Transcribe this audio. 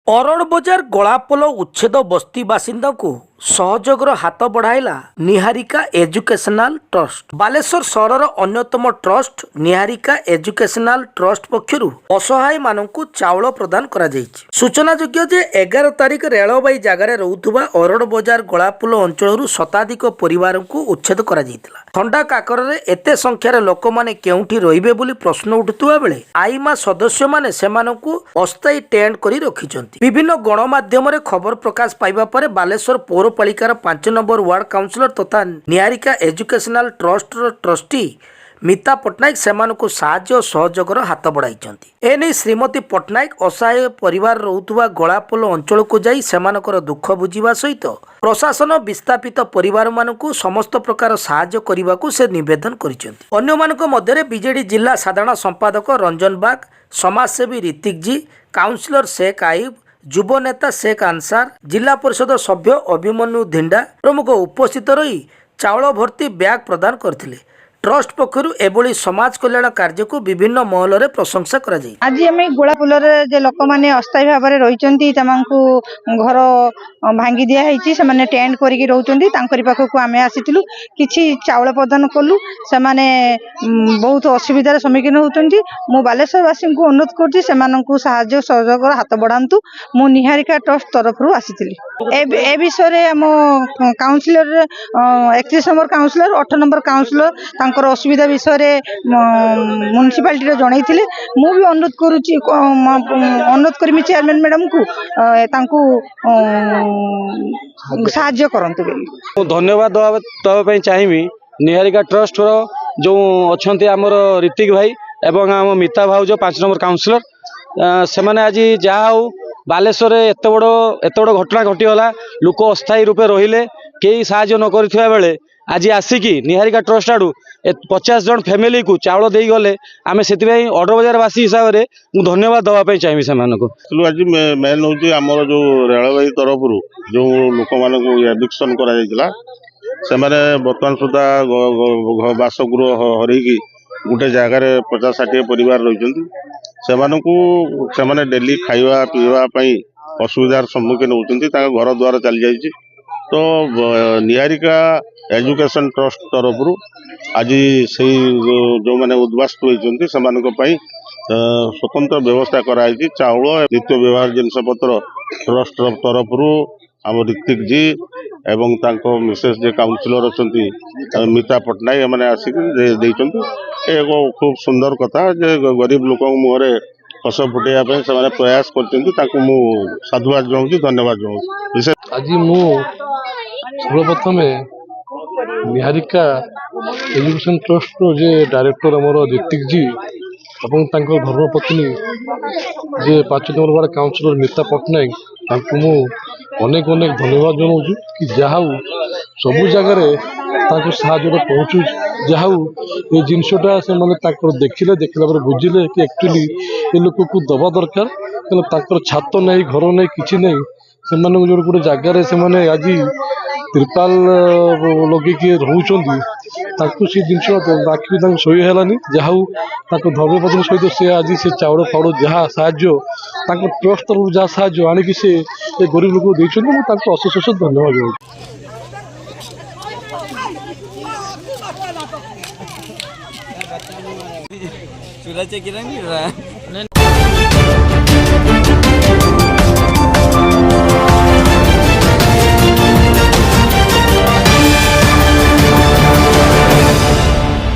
ଅରଡ଼ ବଜାର ଗଳାପୋଲ ଉଚ୍ଛେଦ ବସ୍ତି ବାସିନ୍ଦାଙ୍କୁ ସହଯୋଗର ହାତ ବଢ଼ାଇଲା ନିହାରିକା ଏଜୁକେସନାଲ ଟ୍ରଷ୍ଟ। ବାଲେଶ୍ୱର ସହରର ଅନ୍ୟତମ ଟ୍ରଷ୍ଟ ନିହାରିକା ଏଜୁକେସନାଲ ଟ୍ରଷ୍ଟ ପକ୍ଷରୁ ଅସହାୟମାନଙ୍କୁ ଚାଉଳ ପ୍ରଦାନ କରାଯାଇଛି। ସୂଚନାଯୋଗ୍ୟ ଯେ 11 ତାରିଖ ରେଳବାଇ ଜାଗାରେ ରହୁଥିବା ଅରଡ଼ ବଜାର ଗଳାପୋଲ ଅଞ୍ଚଳରୁ ଶତାଧିକ ପରିବାରଙ୍କୁ ଉଚ୍ଛେଦ କରାଯାଇଥିଲା। ଥଣ୍ଡା କାକରରେ ଏତେ ସଂଖ୍ୟାର ଲୋକମାନେ କେଉଁଠି ରହିବେ ବୋଲି ପ୍ରଶ୍ନ ଉଠୁଥିବା ବେଳେ ଆଇମା ସଦସ୍ୟମାନେ ସେମାନଙ୍କୁ ଅସ୍ଥାୟୀ ଟେଣ୍ଟ କରି ରଖିଛନ୍ତି। ବିଭିନ୍ନ ଗଣମାଧ୍ୟମରେ ଖବର ପ୍ରକାଶ ପାଇବା ପରେ ବାଲେଶ୍ୱର ପୌରପାଳିକାର 5 ନମ୍ବର ୱାର୍ଡ କାଉନସିଲର ତଥା ନିହାରିକା ଏଜୁକେସନାଲ ଟ୍ରଷ୍ଟର ଟ୍ରଷ୍ଟି ମିତା ପଟ୍ଟନାୟକ ସେମାନଙ୍କୁ ସାହାଯ୍ୟ ଓ ସହଯୋଗର ହାତ ବଢ଼ାଇଛନ୍ତି। ଏନେଇ ଶ୍ରୀମତୀ ପଟ୍ଟନାୟକ ଅସହାୟ ପରିବାର ରହୁଥିବା ଗଳାପୋଲ ଅଞ୍ଚଳକୁ ଯାଇ ସେମାନଙ୍କର ଦୁଃଖ ବୁଝିବା ସହିତ ପ୍ରଶାସନ ବିସ୍ଥାପିତ ପରିବାରମାନଙ୍କୁ ସମସ୍ତ ପ୍ରକାର ସାହାଯ୍ୟ କରିବାକୁ ସେ ନିବେଦନ କରିଛନ୍ତି। ଅନ୍ୟମାନଙ୍କ ମଧ୍ୟରେ ବିଜେଡି ଜିଲ୍ଲା ସାଧାରଣ ସମ୍ପାଦକ ରଞ୍ଜନ ବାଗ, ସମାଜସେବୀ ରିତିକ ଜି, କାଉନସିଲର शेख आयुब, युव नेता शेख आंसार, जिला परिषद सभ्य अभिमन्यु धिंडा प्रमुख उपस्थित रही चाउल भर्ती ब्याग प्रदान करथिले। ट्रस्ट पक्षरु एभली समाज कल्याण कार्य को विभिन्न महल रे प्रशंसा करा जाय। आज आम गोलापुल जे लोक मैंने अस्थायी भाव में रही घर भांगी दिखाई से टेंट करके रोचंदी पाखक आम आसीलु किछि चाउल प्रदान कलु से बहुत असुविधार सम्मुखीन होती। मु बालेश्वरवासी को अनुरोध करुँच साहाय्य सहयोग हाथ बढ़ातु। मु निहारिका ट्रस्ट तरफ आसी ए विषय आम councillor 31 number councillor 8 number councillor असुविधा विषय म्युनिसिपालिटी जनई मु भी अनुरोध करमी चेयरमैन मैडम को साहाय्य करंतु। धन्यवाद दवाई चाहिए निहारिका ट्रस्ट जो अच्छा आमर ऋतिक भाई एवं आम मिता भाउज 5 नंबर काउंसिलर से मैंने आज जहाँ हो बालेश्वर एत बड़ घटना घटीगला लोक अस्थायी रूपे रहिले कई साहाय्य न करिथिबा बेले आज आसिकी निहारिका ट्रस्ट आड़ू 50 जन फैमिली को चाउल दे गले आम से अरड़ बजारवासी हिसाब से धन्यवाद दवाई चाहिए से आज मेन हूँ आमर जो रेलवे तरफ जो लोक मान एविक्शन कर बर्तमान सुधा बासगृह हरैकी गोटे जगार 50-60 परिवार रही डेली खावा पीवाई असुविधार सम्मुखीन होती घर द्वार चली जाइए। तो निहारिका एजुकेशन ट्रस्ट तरफ आज से जो मैंने उद्वास्त होती स्वतंत्र व्यवस्था कराई चाउल नित्य व्यवहार जिनपतर ट्रस्ट तरफ आम ऋतिक जी एवं तांको मिसेस जे काउंसिलर अच्छा मिता पट्टनायक मैंने आसिक एक खूब सुंदर कथा जे गरीब लोक मुहरे हस फुटेगा से प्रयास कर साधुवाद जनाऊँ धन्यवाद जनाऊँ। आज मु सर्वप्रथम निहारिका एजुकेशन ट्रस्ट जे डायरेक्टर आमर ऋतिक जी और धर्मपत्नी जे 5 नंबर वार्ड काउंसिलर मिता पट्टनायक मु अनेक अनेक धन्यवाद जनाऊँ कि जहाँ सबू जगार साहाଯ୍ୟ पहुँचू जहाँ ये जिनसटा से देखिले देखला बुझिले कि एक्चुअली ये लोक को दबा दरकार छात नहीं घर नहीं किसी नहीं से जो गोटे जगार से आज त्रिपाल लगे रोच से जिन बाकी सही है जहाँ धर्मपत्नी सहित से आज से चाउल फाउल जहाँ साहाଯ୍य ट्रस्ट तरफ जहाँ साहाଯ୍य आणिकी से गरीब लोक देते अशेष अशेष धन्यवाद चूल्हा चेक